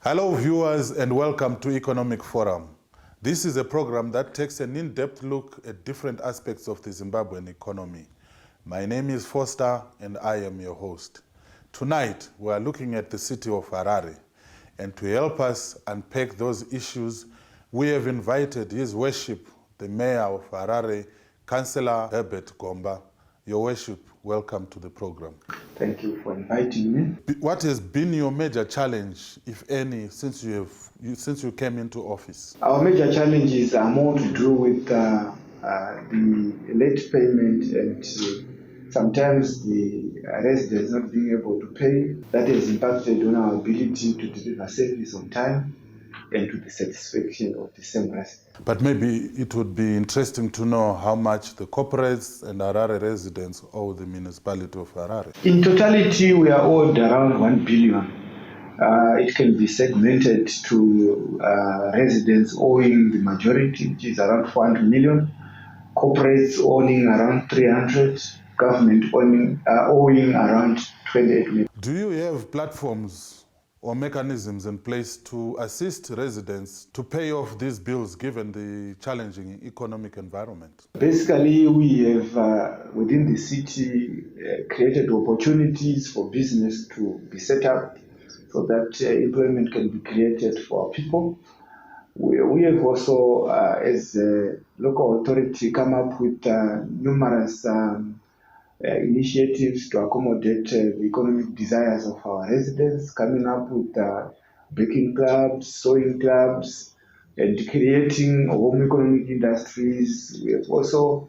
Hello viewers and welcome to Economic Forum. This is a program that takes an in-depth look at different aspects of the Zimbabwean economy. My name is Foster and I am your host. Tonight we are looking at the city of Harare, and to help us unpack those issues we have invited His Worship, the Mayor of Harare, Councillor HERBERT GOBA. Your Worship, welcome to the program. Thank you for inviting me. What has been your major challenge, if any, since you came into office? Our major challenges are more to do with the late payment and sometimes the residents not being able to pay. That has impacted on our ability to deliver service on time and to the satisfaction of the same residents. But maybe it would be interesting to know how much the corporates and Harare residents owe the municipality of Harare. In totality, we are owed around 1 billion. It can be segmented to residents owing the majority, which is around 400 million, corporates owning around 300, government owing around 28 million. Do you have platforms or mechanisms in place to assist residents to pay off these bills given the challenging economic environment? Basically, we have within the city created opportunities for business to be set up so that employment can be created for our people. We have also, as a local authority, come up with numerous initiatives to accommodate the economic desires of our residents, coming up with baking clubs, sewing clubs, and creating home economic industries. We have also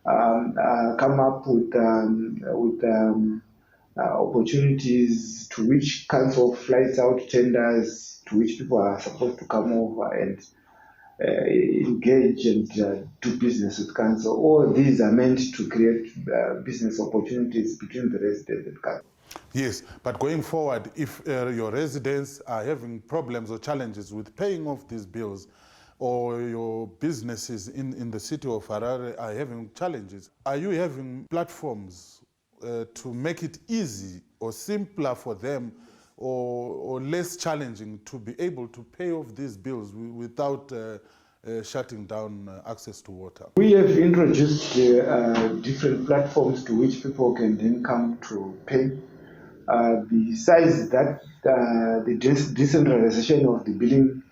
come up with opportunities to which council flights out tenders to which people are supposed to come over and engage and do business with council. All these are meant to create business opportunities between the residents and council. Yes, but going forward, if your residents are having problems or challenges with paying off these bills, or your businesses in the city of Harare are having challenges, are you having platforms to make it easy or simpler for them or less challenging to be able to pay off these bills without shutting down access to water? We have introduced different platforms to which people can then come to pay. Besides that, the decentralization of the billing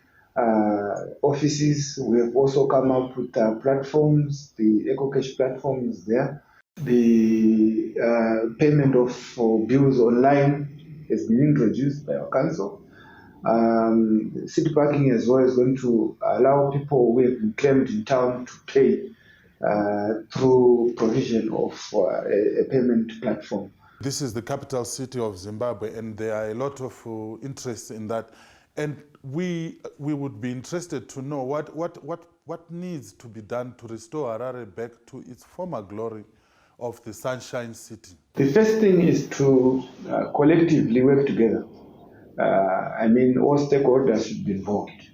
offices, we have also come up with platforms. The EcoCash platform is there. The payment of bills online has been introduced by our council. City parking as well is going to allow people who have been claimed in town to pay through provision of a payment platform. This is the capital city of Zimbabwe, and there are a lot of interest in that. And we would be interested to know what needs to be done to restore Harare back to its former glory of the Sunshine City. The first thing is to collectively work together. All stakeholders should be involved.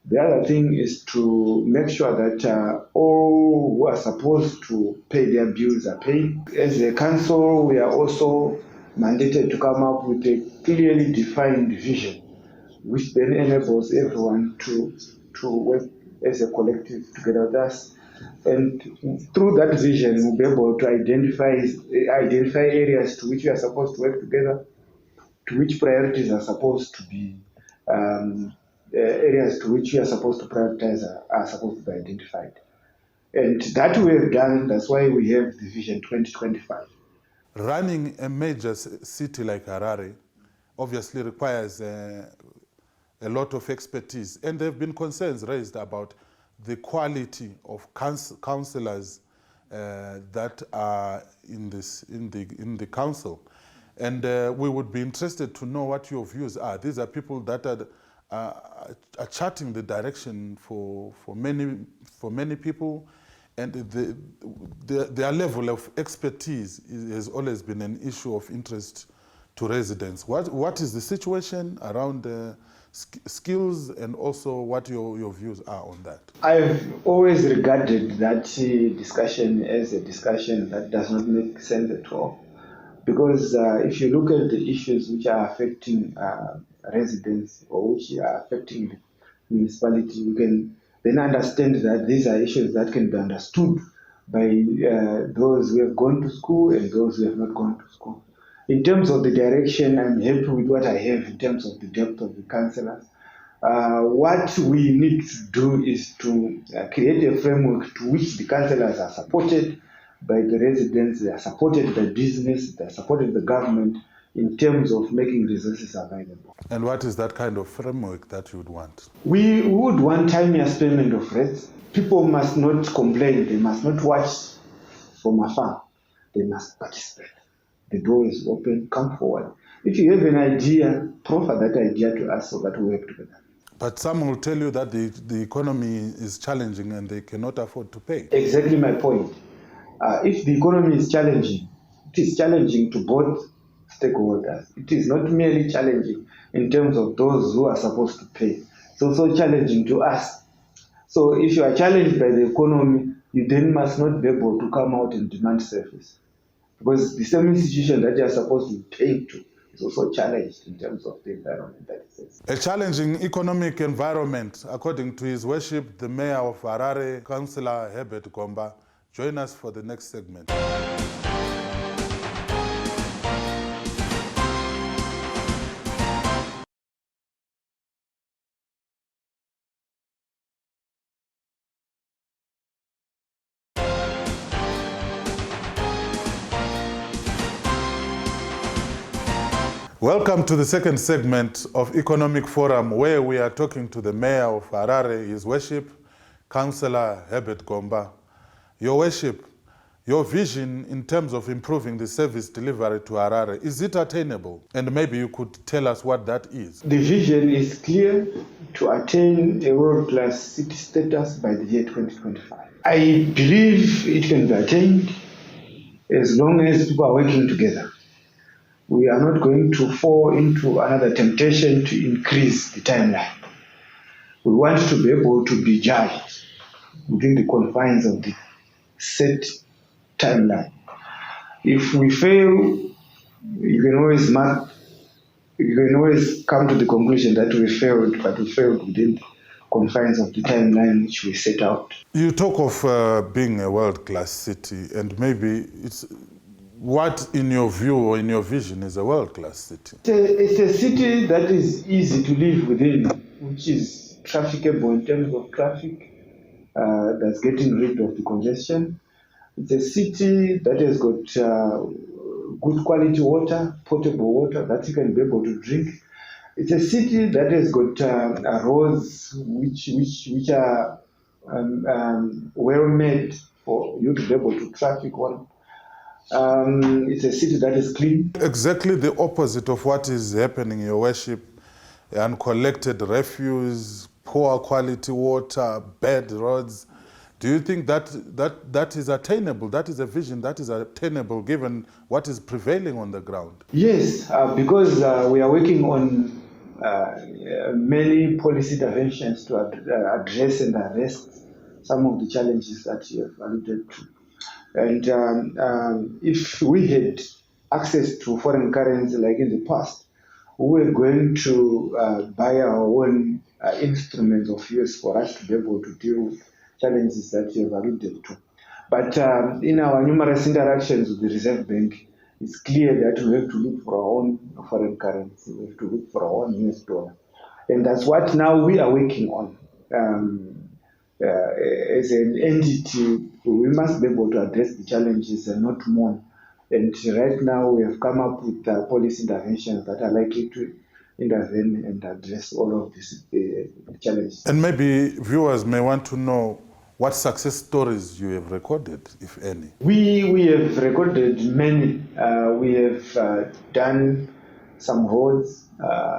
The other thing is to make sure that all who are supposed to pay their bills are paid. As a council, we are also mandated to come up with a clearly defined vision, which then enables everyone to work as a collective together with us. And through that vision, we'll be able to identify areas to which we are supposed to work together, to which priorities are supposed to be areas to which we are supposed to prioritize are supposed to be identified. And that we have done, that's why we have the Vision 2025. Running a major city like Harare obviously requires a lot of expertise, and there have been concerns raised about the quality of councillors that are in the council. And we would be interested to know what your views are. These are people that are charting the direction for many people, and their level of expertise has always been an issue of interest to residents. What is the situation around skills, and also what your views are on that? I've always regarded that discussion as a discussion that does not make sense at all. because if you look at the issues which are affecting residents or which are affecting the municipality, you can then understand that these are issues that can be understood by those who have gone to school and those who have not gone to school. In terms of the direction, I'm happy with what I have in terms of the depth of the councillors. What we need to do is to create a framework to which the councillors are supported by the residents, they are supported by business, they are supported by the government in terms of making resources available. And what is that kind of framework that you would want? We would want timeous payment of rates. People must not complain, they must not watch from afar, they must participate. The door is open, come forward. If you have an idea, proffer that idea to us so that we work together. But some will tell you that the economy is challenging and they cannot afford to pay. Exactly my point. If the economy is challenging, it is challenging to both stakeholders. It is not merely challenging in terms of those who are supposed to pay. It's also challenging to us. So if you are challenged by the economy, you then must not be able to come out and demand service. Because the same institution that you are supposed to be paying to is also challenged in terms of the environment that it is. A challenging economic environment, according to His Worship, the Mayor of Harare, Councillor Herbert GOBA. Join us for the next segment. Welcome to the second segment of Economic Forum, where we are talking to the Mayor of Harare, His Worship, Councillor Herbert GOBA. Your Worship, your vision in terms of improving the service delivery to Harare, is it attainable? And maybe you could tell us what that is. The vision is clear: to attain a world-class city status by the year 2025. I believe it can be attained as long as people are working together. We are not going to fall into another temptation to increase the timeline. We want to be able to be judged within the confines of the set timeline. If we fail, you can always come to the conclusion that we failed, but we failed within the confines of the timeline which we set out. You talk of being a world-class city, and maybe it's what, in your view or in your vision, is a world-class city? It's a city that is easy to live within, which is trafficable in terms of traffic, that's getting rid of the congestion. It's a city that has got good quality water, potable water that you can be able to drink. It's a city that has got roads which are well made for you to be able to traffic on. It's a city that is clean. Exactly the opposite of what is happening, Your Worship. Uncollected refuse, poor quality water, bad roads. Do you think that is attainable? That is a vision that is attainable given what is prevailing on the ground? Yes, because we are working on many policy interventions to address and arrest some of the challenges that you have alluded to. And if we had access to foreign currency like in the past, we were going to buy our own instruments of use for us to be able to deal with challenges that you have alluded to. But in our numerous interactions with the Reserve Bank, it's clear that we have to look for our own foreign currency. We have to look for our own US dollar. And that's what now we are working on. As an entity, we must be able to address the challenges and not mourn. And right now we have come up with policy interventions that are likely to intervene and address all of these challenges. And maybe viewers may want to know what success stories you have recorded, if any. We have recorded many. We have done some roads.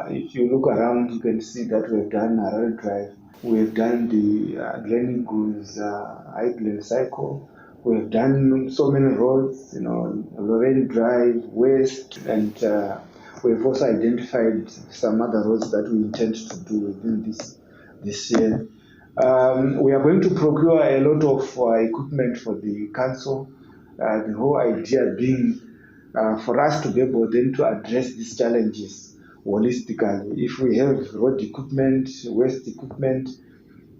If you look around, you can see that we have done Harare Drive. We have done the Granny Goose Highland Cycle. We have done so many roads, Lorraine Drive, West, and we have also identified some other roads that we intend to do within this year. We are going to procure a lot of equipment for the council. The whole idea being for us to be able then to address these challenges holistically. If we have road equipment, waste equipment,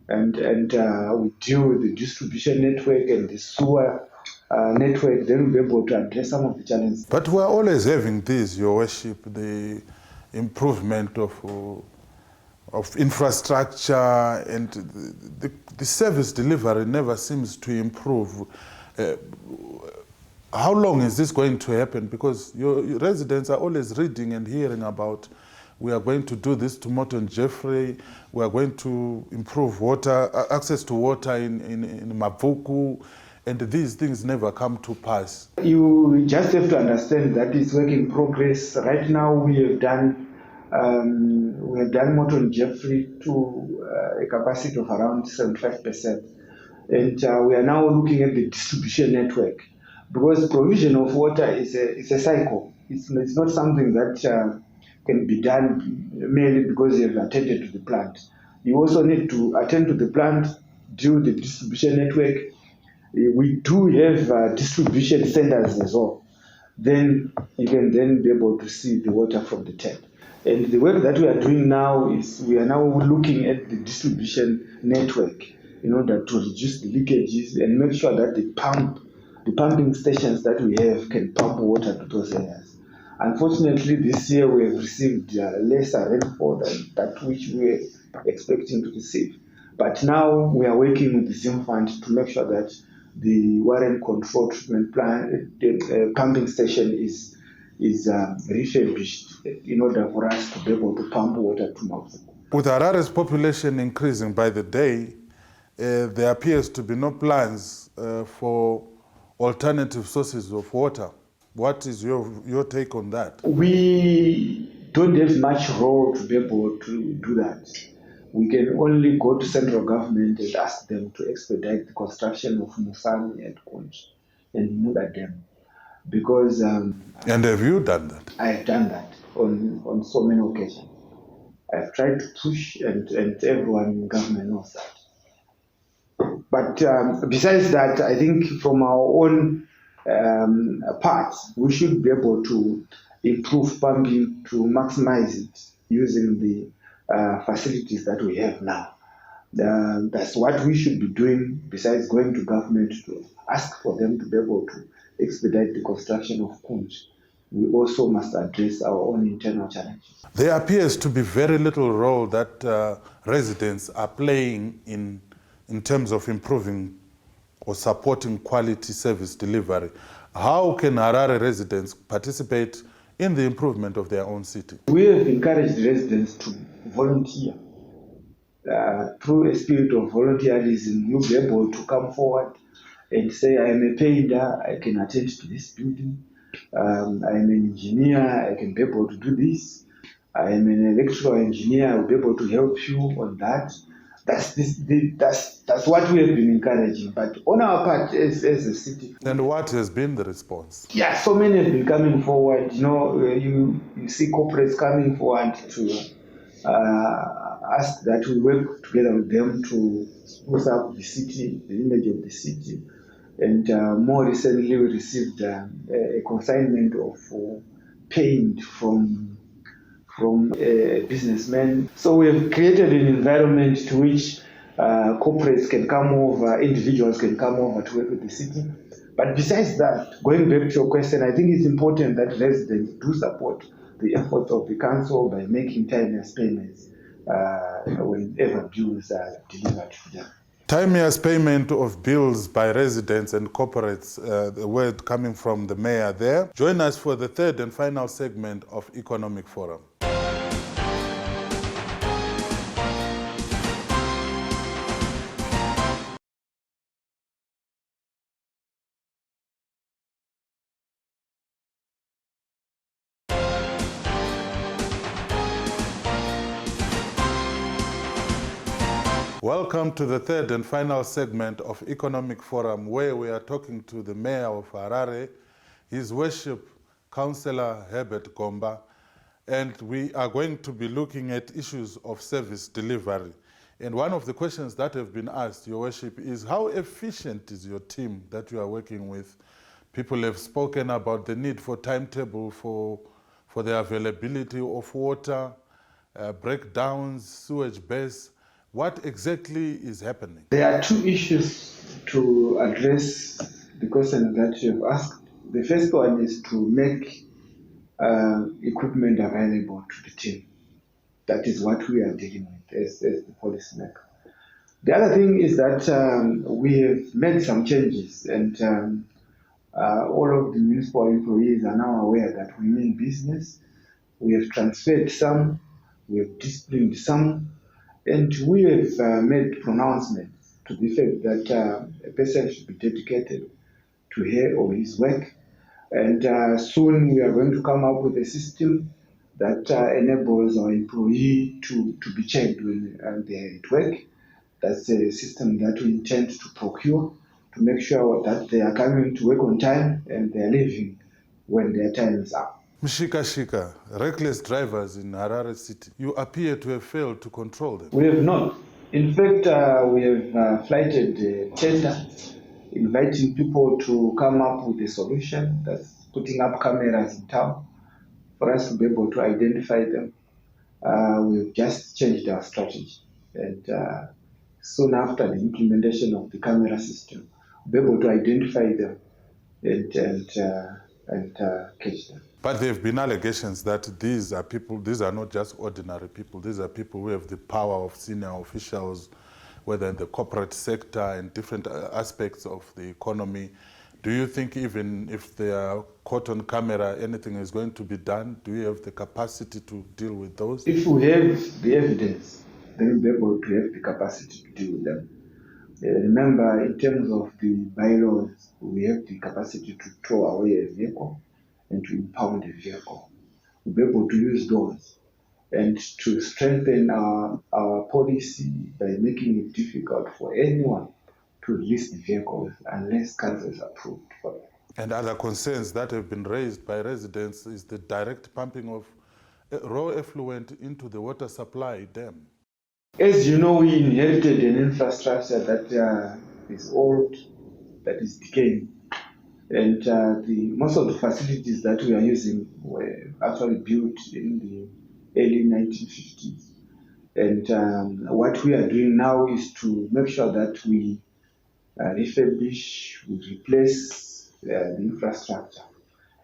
and we deal with the distribution network and the sewer network, then we'll be able to address some of the challenges. But we're always having this, Your Worship, the improvement of infrastructure, and the service delivery never seems to improve. How long is this going to happen? Because your residents are always reading and hearing about, we are going to do this to Morton Jeffrey, we are going to improve water, access to water in Mavuku, and these things never come to pass. You just have to understand that it's work in progress. Right now we have done Morton Jeffrey to a capacity of around 75%. And we are now looking at the distribution network, because provision of water is a cycle. It's not something that can be done merely because you have attended to the plant. You also need to attend to the plant, do the distribution network. We do have distribution centers as well. Then you can then be able to see the water from the tap. And the work that we are doing now is we are now looking at the distribution network in order to reduce the leakages and make sure that the pumping stations that we have can pump water to those areas. Unfortunately, this year we have received lesser rainfall than that which we were expecting to receive. But now we are working with the Zim Fund to make sure that the water and control treatment plant, the pumping station is refurbished in order for us to be able to pump water to Mavuku. With Harare's population increasing by the day, there appears to be no plans for alternative sources of water. What is your take on that? We don't have much role to be able to do that. We can only go to central government and ask them to expedite the construction of Musani and Kunj and Mudadem. Because and have you done that? I have done that on so many occasions. I've tried to push, and everyone in government knows that. But besides that, I think from our own part, we should be able to improve pumping to maximize it using the facilities that we have now. That's what we should be doing, besides going to government to ask for them to be able to expedite the construction of Kunj. We also must address our own internal challenges. There appears to be very little role that residents are playing in terms of improving or supporting quality service delivery. How can Harare residents participate in the improvement of their own city? We have encouraged residents to volunteer. Through a spirit of volunteerism, you'll be able to come forward and say, I am a painter, I can attend to this building. I am an engineer, I can be able to do this. I am an electrical engineer, I will be able to help you on that. That's what we have been encouraging. But on our part, as a city. And what has been the response? Yeah, so many have been coming forward. You see corporates coming forward to ask that we work together with them to spruce up the city, the image of the city. And more recently, we received a consignment of paint from a businessman. So we have created an environment to which corporates can come over, individuals can come over to work with the city. But besides that, going back to your question, I think it's important that residents do support the efforts of the council by making timeless payments whenever bills are delivered to them. Timeless payment of bills by residents and corporates, the word coming from the mayor there. Join us for the third and final segment of Economic Forum. Welcome to the third and final segment of Economic Forum, where we are talking to the Mayor of Harare, His Worship Councillor Herbert Gomba, and we are going to be looking at issues of service delivery. And one of the questions that have been asked, Your Worship, is how efficient is your team that you are working with People have spoken about the need for timetable for the availability of water, breakdowns, sewage base. What exactly is happening? There are two issues to address the question that you have asked. The first one is to make equipment available to the team. That is what we are dealing with as the policymaker. The other thing is that we have made some changes, and all of the municipal employees are now aware that we mean business. We have transferred some, we have disciplined some, and we have made pronouncements to the effect that a person should be dedicated to her or his work. And soon we are going to come up with a system that enables our employee to be checked when they are at work. That's a system that we intend to procure to make sure that they are coming to work on time and they are leaving when their time is up. Mshika, reckless drivers in Harare City. You appear to have failed to control them. We have not. In fact, we have flighted a tender inviting people to come up with a solution, that's putting up cameras in town for us to be able to identify them. We've just changed our strategy, and soon after the implementation of the camera system, we'll be able to identify them and catch them. But there have been allegations that these are not just ordinary people, these are people who have the power of senior officials, whether in the corporate sector and different aspects of the economy. Do you think even if they are caught on camera, anything is going to be done? Do you have the capacity to deal with those? If we have the evidence, then we'll be able to have the capacity to deal with them. Remember, in terms of the bylaws, we have the capacity to throw away a vehicle and to impound a vehicle. We'll be able to use those and to strengthen our policy by making it difficult for anyone to release the vehicles unless council is approved for them. And other concerns that have been raised by residents is the direct pumping of raw effluent into the water supply dam. As you know, we inherited an infrastructure that is old, that is decaying. And most of the facilities that we are using were actually built in the early 1950s. And what we are doing now is to make sure that we refurbish, we replace the infrastructure.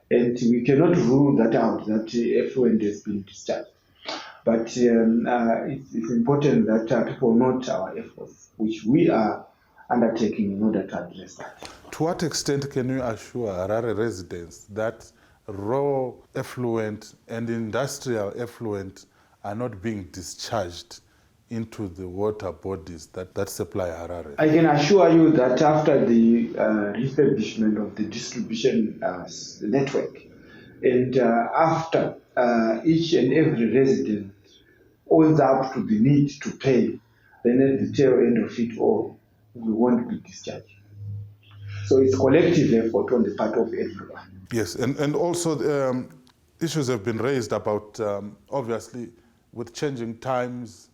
And we cannot rule that out, that effluent has been discharged. But it's important that people note our efforts, which we are undertaking in order to address that. To what extent can you assure Harare residents that raw effluent and industrial effluent are not being discharged into the water bodies that supply Harare? I can assure you that after the refurbishment of the distribution network, and after each and every resident owes up to the need to pay, then at the tail end of it all, we won't be discharged. So it's collective effort on the part of everyone. Yes, and also issues have been raised about, obviously, with changing times,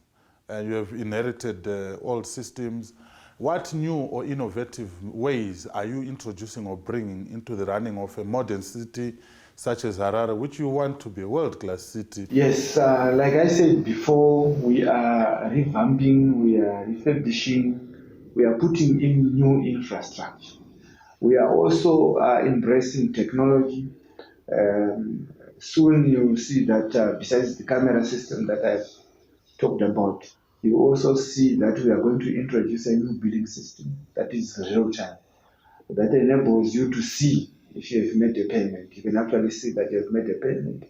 you have inherited old systems. What new or innovative ways are you introducing or bringing into the running of a modern city such as Harare, which you want to be a world-class city? Yes, like I said before, we are revamping, we are refurbishing, we are putting in new infrastructure. We are also embracing technology. Soon you will see that besides the camera system that I've talked about, you also see that we are going to introduce a new billing system that is real time, that enables you to see if you have made a payment. You can actually see that you have made a payment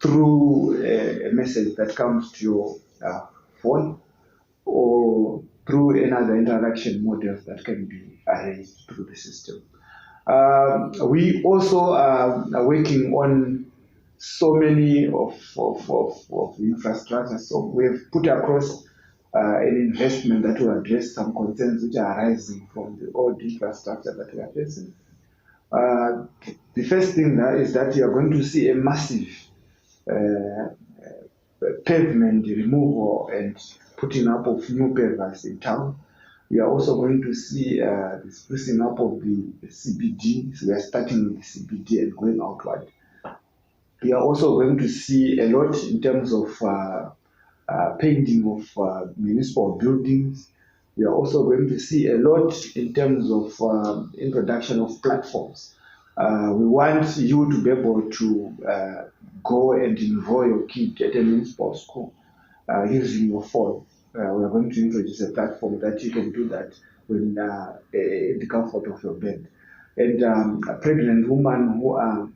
through a message that comes to your phone or through another interaction model that can be arranged through the system. We also are working on so many of the infrastructure. So we have put across an investment that will address some concerns which are arising from the old infrastructure that we are facing. The first thing is that you are going to see a massive pavement removal and putting up of new pavers in town. We are also going to see the sprucing up of the CBD. So we are starting with the CBD and going outward. We are also going to see a lot in terms of painting of municipal buildings. We are also going to see a lot in terms of introduction of platforms. We want you to be able to go and enroll your kid at a municipal school using your phone. We are going to introduce a platform that you can do that in the comfort of your bed. And a pregnant woman who are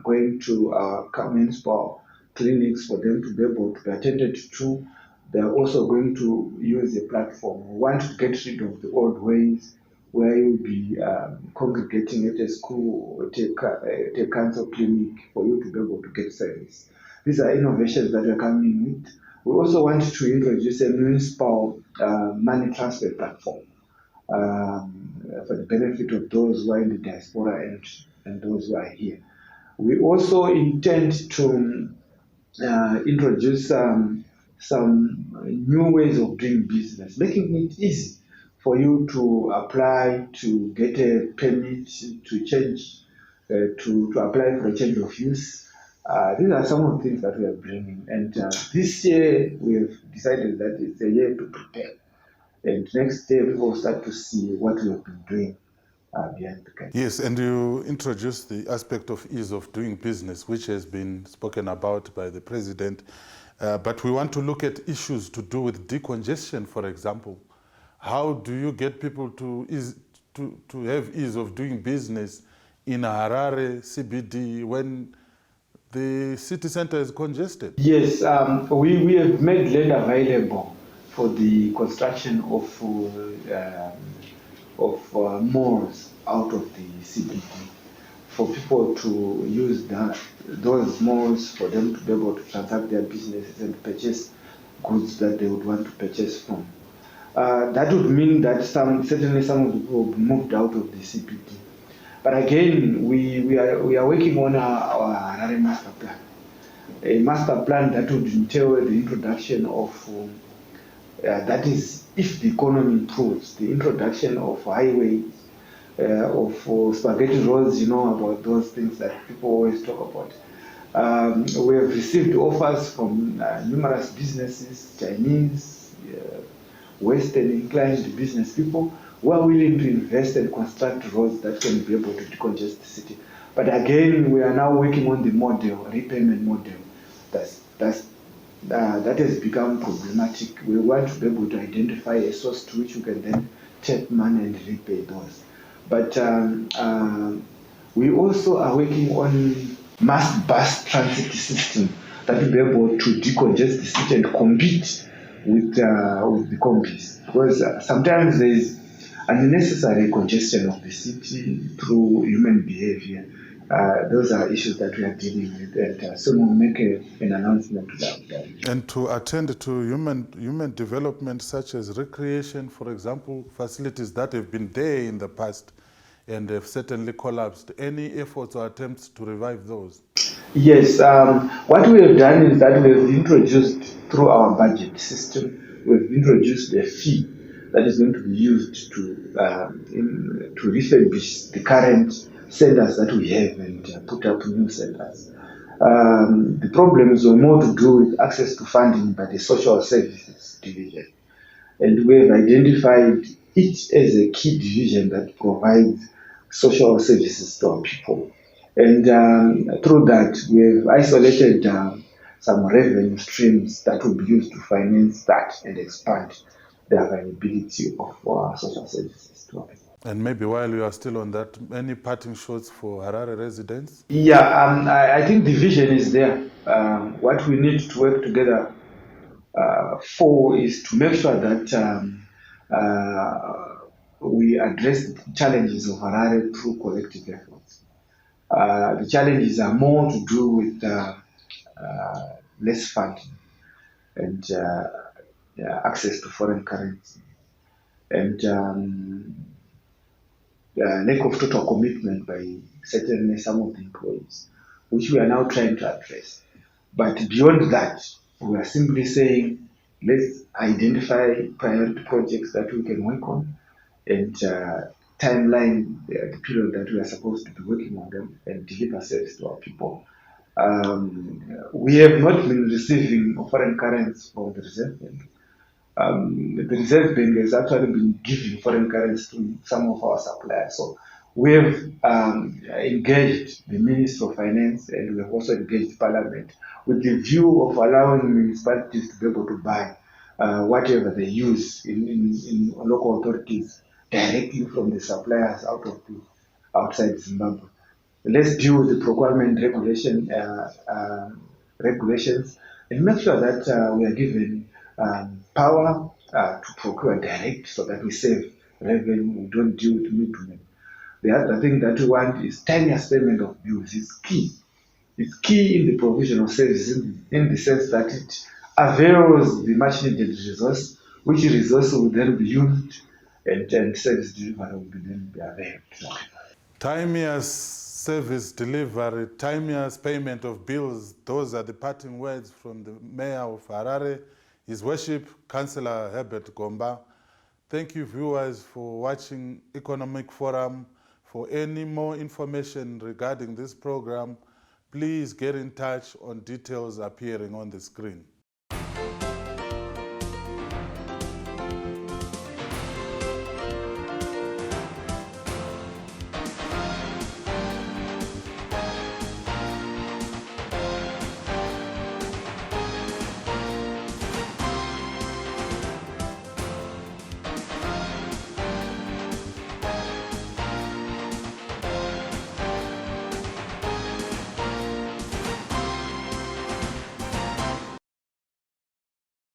going to municipal clinics for them to be able to be attended to, they are also going to use a platform. We want to get rid of the old ways where you'll be congregating at a school or at a cancer clinic for you to be able to get service. These are innovations that we're coming with. We also want to introduce a municipal money transfer platform for the benefit of those who are in the diaspora and those who are here. We also intend to introduce some new ways of doing business, making it easy for you to apply to get a permit to change, to apply for a change of use. These are some of the things that we are bringing. And this year we have decided that it's a year to prepare. And next year people will start to see what we have been doing behind the curtain. Yes, and you introduced the aspect of ease of doing business, which has been spoken about by the president. But we want to look at issues to do with decongestion, for example. How do you get people to have ease of doing business in Harare CBD when the city center is congested? Yes, we have made land available for the construction of malls out of the CBD for people to use those malls for them to be able to transact their businesses and purchase goods that they would want to purchase from. That would mean that certainly some of the people will be moved out of the CBD. But again, we are working on our Harare master plan. A master plan that would entail the introduction of, that is, if the economy improves, the introduction of highways, of spaghetti roads, you know, about those things that people always talk about. We have received offers from numerous businesses, Chinese, Western inclined business people who are willing to invest and construct roads that can be able to decongest the city. But again, we are now working on the model, repayment model. That has become problematic. We want to be able to identify a source to which we can then take money and repay those. But we also are working on mass bus transit system that will be able to decongest the city and compete with the combis. Because sometimes there is unnecessary congestion of the city through human behavior. Those are issues that we are dealing with, and soon we'll make an announcement to that. And to attend to human development such as recreation, for example, facilities that have been there in the past and have certainly collapsed. Any efforts or attempts to revive those? Yes, what we have done is that we have introduced through our budget system, we've introduced a fee that is going to be used to refurbish the current centers that we have and put up new centers. The problems were more to do with access to funding by the social services division. And we have identified it as a key division that provides social services to our people. And through that, we have isolated some revenue streams that will be used to finance that and expand the availability of social services to our people. And maybe while you are still on that, any parting shots for Harare residents? Yeah, I think the vision is there. What we need to work together for is to make sure that we address the challenges of Harare through collective efforts. The challenges are more to do with less funding and access to foreign currency and lack of total commitment by certainly some of the employees, which we are now trying to address. But beyond that, we are simply saying Let's identify priority projects that we can work on and timeline the period that we are supposed to be working on them and deliver service to our people. We have not been receiving foreign currency from the Reserve Bank. The Reserve Bank has actually been giving foreign currency to some of our suppliers. So we have engaged the Minister of Finance and we have also engaged Parliament with the view of allowing municipalities to be able to buy whatever they use in local authorities directly from the suppliers outside Zimbabwe. Let's deal with the procurement regulations and make sure that we are given power to procure direct so that we save revenue, we don't deal with middlemen. The other thing that we want is timeous payment of bills. It's key. It's key in the provision of services in the sense that it avails the much needed resource, which resource will then be used and service delivery will then be availed. Timeous service delivery, timeous payment of bills, those are the parting words from the Mayor of Harare, His Worship, Councillor Herbert Gomba. Thank you, viewers, for watching Economic Forum. For any more information regarding this program, please get in touch on details appearing on the screen.